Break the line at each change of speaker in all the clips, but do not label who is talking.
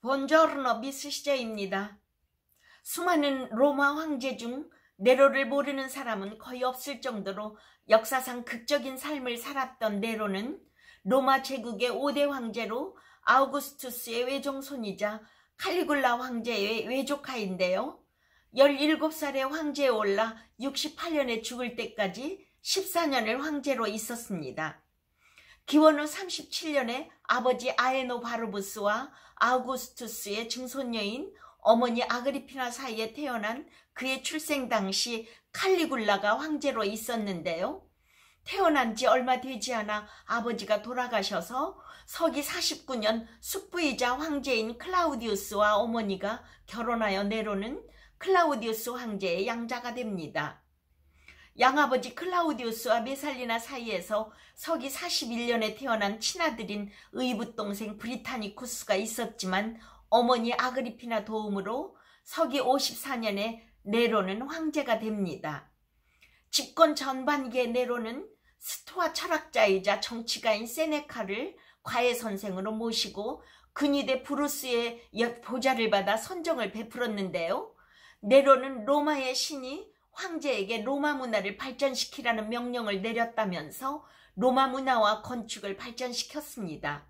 본조르노 미스 시제입니다. 수많은 로마 황제 중 네로를 모르는 사람은 거의 없을 정도로 역사상 극적인 삶을 살았던 네로는 로마 제국의 5대 황제로 아우구스투스의 외종손이자 칼리굴라 황제의 외조카인데요. 17살에 황제에 올라 68년에 죽을 때까지 14년을 황제로 있었습니다. 기원 후 37년에 아버지 아에노 바르부스와 아우구스투스의 증손녀인 어머니 아그리피나 사이에 태어난 그의 출생 당시 칼리굴라가 황제로 있었는데요. 태어난 지 얼마 되지 않아 아버지가 돌아가셔서 서기 49년 숙부이자 황제인 클라우디우스와 어머니가 결혼하여 네로는 클라우디우스 황제의 양자가 됩니다. 양아버지 클라우디우스와 메살리나 사이에서 서기 41년에 태어난 친아들인 의붓동생 브리타니쿠스가 있었지만 어머니 아그리피나 도움으로 서기 54년에 네로는 황제가 됩니다. 집권 전반기의 네로는 스토아 철학자이자 정치가인 세네카를 과외 선생으로 모시고 근위대 브루스의 보좌를 받아 선정을 베풀었는데요. 네로는 로마의 신이 황제에게 로마 문화를 발전시키라는 명령을 내렸다면서 로마 문화와 건축을 발전시켰습니다.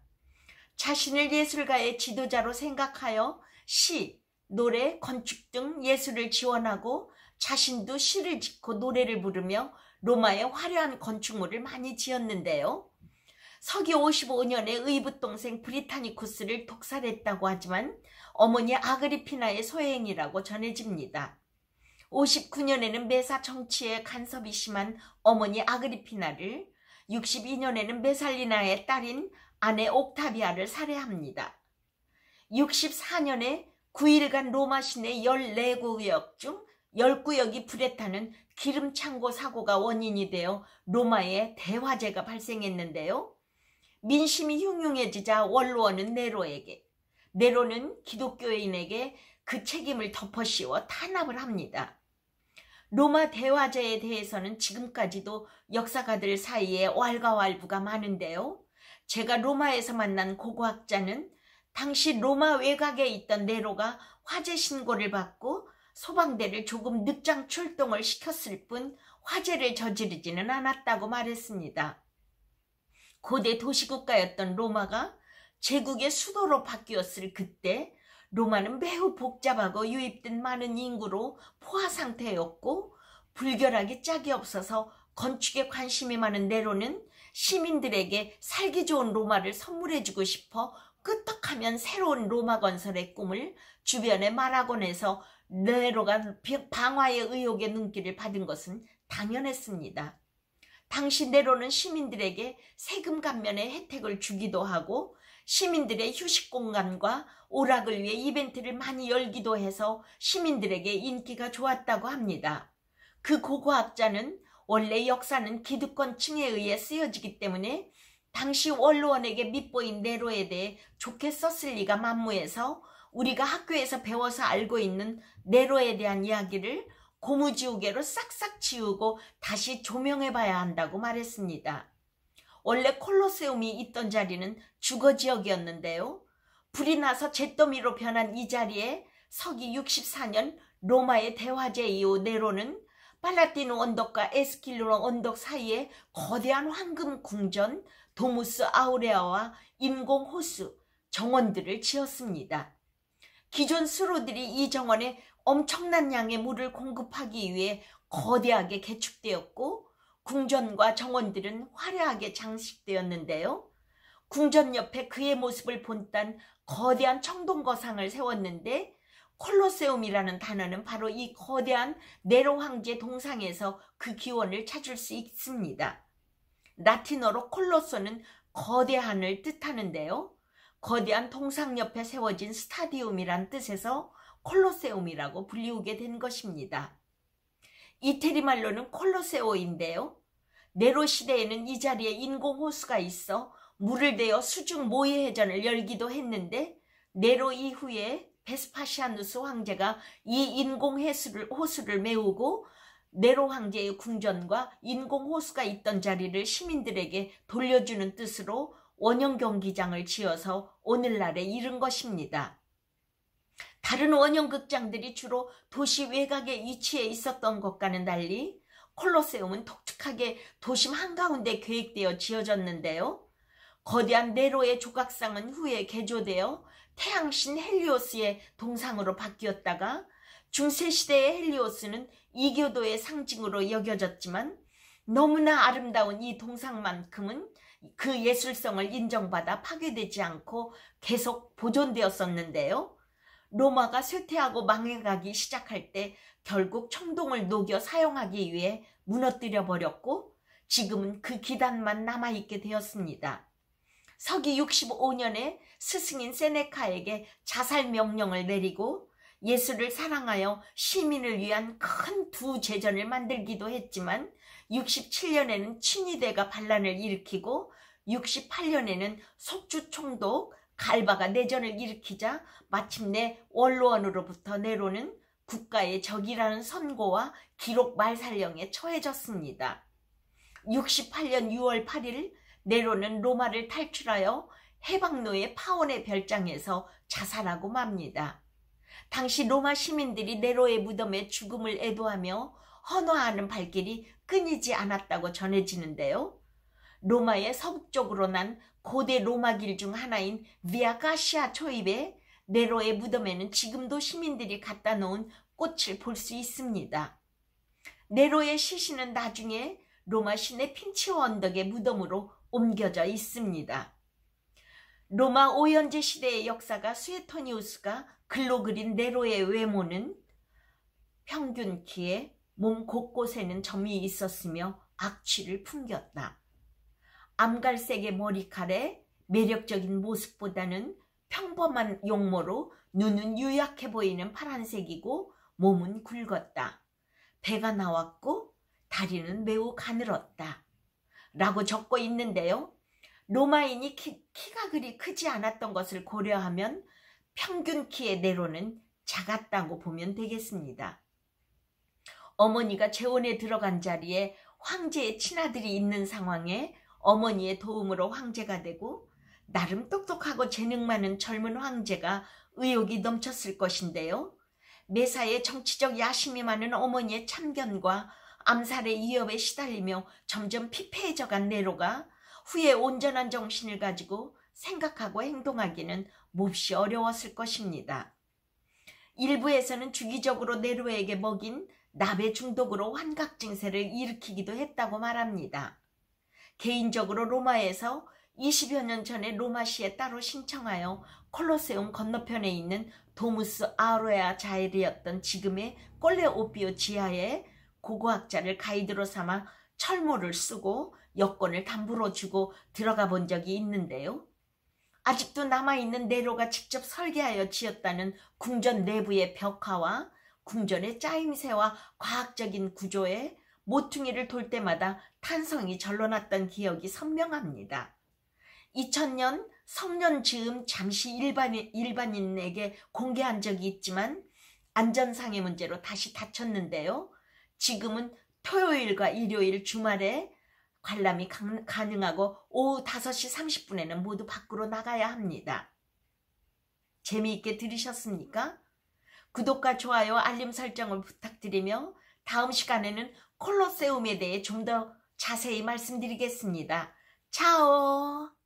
자신을 예술가의 지도자로 생각하여 시, 노래, 건축 등 예술을 지원하고 자신도 시를 짓고 노래를 부르며 로마의 화려한 건축물을 많이 지었는데요. 서기 55년에 의붓동생 브리타니쿠스를 독살했다고 하지만 어머니 아그리피나의 소행이라고 전해집니다. 59년에는 메사 정치에 간섭이 심한 어머니 아그리피나를, 62년에는 메살리나의 딸인 아내 옥타비아를 살해합니다. 64년에 9일간 로마 시내 14구역 중 10구역이 불에 타는 기름창고 사고가 원인이 되어 로마에 대화재가 발생했는데요. 민심이 흉흉해지자 원로원은 네로는 기독교인에게 그 책임을 덮어씌워 탄압을 합니다. 로마 대화재에 대해서는 지금까지도 역사가들 사이에 왈가왈부가 많은데요. 제가 로마에서 만난 고고학자는 당시 로마 외곽에 있던 네로가 화재 신고를 받고 소방대를 조금 늦장 출동을 시켰을 뿐 화재를 저지르지는 않았다고 말했습니다. 고대 도시국가였던 로마가 제국의 수도로 바뀌었을 그때 로마는 매우 복잡하고 유입된 많은 인구로 포화 상태였고 불결하기 짝이 없어서 건축에 관심이 많은 네로는 시민들에게 살기 좋은 로마를 선물해주고 싶어 끄떡하면 새로운 로마 건설의 꿈을 주변에 말하곤 해서 네로가 방화의 의혹의 눈길을 받은 것은 당연했습니다. 당시 네로는 시민들에게 세금 감면의 혜택을 주기도 하고 시민들의 휴식 공간과 오락을 위해 이벤트를 많이 열기도 해서 시민들에게 인기가 좋았다고 합니다. 그 고고학자는 원래 역사는 기득권층에 의해 쓰여지기 때문에 당시 원로원에게 밉보인 네로에 대해 좋게 썼을 리가 만무해서 우리가 학교에서 배워서 알고 있는 네로에 대한 이야기를 고무지우개로 싹싹 지우고 다시 조명해봐야 한다고 말했습니다. 원래 콜로세움이 있던 자리는 주거지역이었는데요. 불이 나서 잿더미로 변한 이 자리에 서기 64년 로마의 대화재 이후 네로는 팔라티누 언덕과 에스킬루로 언덕 사이에 거대한 황금 궁전, 도무스 아우레아와 인공 호수, 정원들을 지었습니다. 기존 수로들이 이 정원에 엄청난 양의 물을 공급하기 위해 거대하게 개축되었고 궁전과 정원들은 화려하게 장식되었는데요. 궁전 옆에 그의 모습을 본딴 거대한 청동거상을 세웠는데 콜로세움이라는 단어는 바로 이 거대한 네로 황제 동상에서 그 기원을 찾을 수 있습니다. 라틴어로 콜로소는 거대한을 뜻하는데요. 거대한 동상 옆에 세워진 스타디움이란 뜻에서 콜로세움이라고 불리우게 된 것입니다. 이태리 말로는 콜로세오인데요. 네로 시대에는 이 자리에 인공호수가 있어 물을 대어 수중 모의회전을 열기도 했는데 네로 이후에 베스파시아누스 황제가 이 인공호수를 메우고 네로 황제의 궁전과 인공호수가 있던 자리를 시민들에게 돌려주는 뜻으로 원형 경기장을 지어서 오늘날에 이른 것입니다. 다른 원형극장들이 주로 도시 외곽에 위치해 있었던 것과는 달리 콜로세움은 독특하게 도심 한가운데 계획되어 지어졌는데요. 거대한 네로의 조각상은 후에 개조되어 태양신 헬리오스의 동상으로 바뀌었다가 중세시대의 헬리오스는 이교도의 상징으로 여겨졌지만 너무나 아름다운 이 동상만큼은 그 예술성을 인정받아 파괴되지 않고 계속 보존되었었는데요. 로마가 쇠퇴하고 망해가기 시작할 때 결국 청동을 녹여 사용하기 위해 무너뜨려 버렸고 지금은 그 기단만 남아있게 되었습니다. 서기 65년에 스승인 세네카에게 자살 명령을 내리고 예수를 사랑하여 시민을 위한 큰 두 제전을 만들기도 했지만 67년에는 친위대가 반란을 일으키고 68년에는 속주 총독 갈바가 내전을 일으키자 마침내 원로원으로부터 네로는 국가의 적이라는 선고와 기록 말살령에 처해졌습니다. 68년 6월 8일 네로는 로마를 탈출하여 해방로의 파원의 별장에서 자살하고 맙니다. 당시 로마 시민들이 네로의 무덤에 죽음을 애도하며 헌화하는 발길이 끊이지 않았다고 전해지는데요. 로마의 서북쪽으로 난 고대 로마길 중 하나인 비아 가시아 초입에 네로의 무덤에는 지금도 시민들이 갖다 놓은 꽃을 볼 수 있습니다. 네로의 시신은 나중에 로마 시내 핀치오 언덕의 무덤으로 옮겨져 있습니다. 로마 오현제 시대의 역사가 수에토니우스가 글로 그린 네로의 외모는 평균 키에 몸 곳곳에는 점이 있었으며 악취를 풍겼다. 암갈색의 머리칼에 매력적인 모습보다는 평범한 용모로 눈은 유약해 보이는 파란색이고 몸은 굵었다. 배가 나왔고 다리는 매우 가늘었다. 라고 적고 있는데요. 로마인이 키가 그리 크지 않았던 것을 고려하면 평균 키의 네로는 작았다고 보면 되겠습니다. 어머니가 재혼에 들어간 자리에 황제의 친아들이 있는 상황에 어머니의 도움으로 황제가 되고 나름 똑똑하고 재능 많은 젊은 황제가 의욕이 넘쳤을 것인데요. 매사에 정치적 야심이 많은 어머니의 참견과 암살의 위협에 시달리며 점점 피폐해져간 네로가 후에 온전한 정신을 가지고 생각하고 행동하기는 몹시 어려웠을 것입니다. 일부에서는 주기적으로 네로에게 먹인 납의 중독으로 환각 증세를 일으키기도 했다고 말합니다. 개인적으로 로마에서 20여 년 전에 로마시에 따로 신청하여 콜로세움 건너편에 있는 도무스 아우레아 자일이었던 지금의 꼴레 오피오 지하에 고고학자를 가이드로 삼아 철모를 쓰고 여권을 담보로 주고 들어가 본 적이 있는데요. 아직도 남아있는 네로가 직접 설계하여 지었다는 궁전 내부의 벽화와 궁전의 짜임새와 과학적인 구조에 모퉁이를 돌 때마다 탄성이 절로 났던 기억이 선명합니다. 2000년 성년 즈음 잠시 일반인에게 공개한 적이 있지만 안전상의 문제로 다시 닫혔는데요. 지금은 토요일과 일요일 주말에 관람이 가능하고 오후 5시 30분에는 모두 밖으로 나가야 합니다. 재미있게 들으셨습니까? 구독과 좋아요, 알림 설정을 부탁드리며 다음 시간에는 콜로세움에 대해 좀 더 자세히 말씀드리겠습니다. 차오!